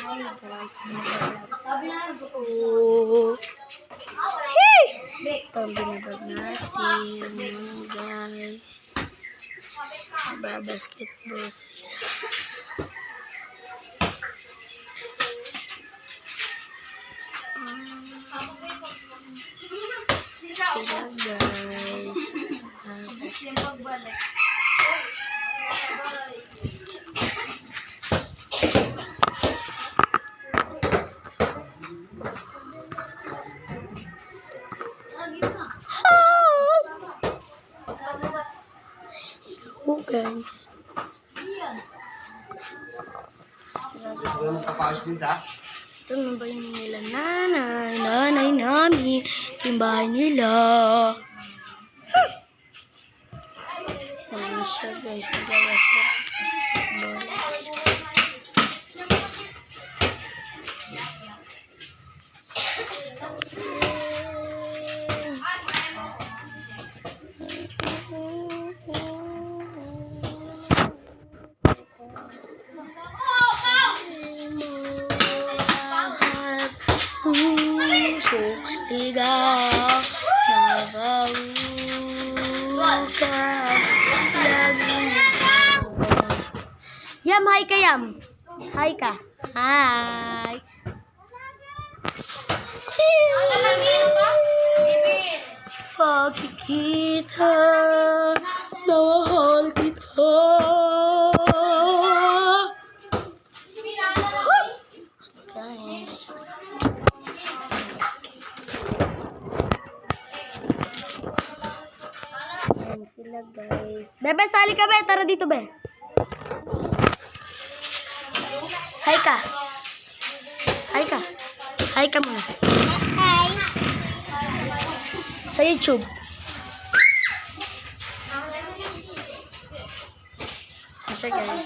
Pang binabag natin, guys. Babasketball sila. Sila, guys. Babasketball. Oh, guys. Ito na ba yung nila nanay namin, yung bahay nila. Ayan siya, guys, basketball. Ligaw na Yam, hi ka, Yam. Hi ka. Hi. Pagkikita na mahal kita. Guys. Ayan sila, guys. Bebe, sali ka, be. Tara dito, be. Hi ka. Hi ka. Hi ka muna. Hi. Sa YouTube. Kasi, guys.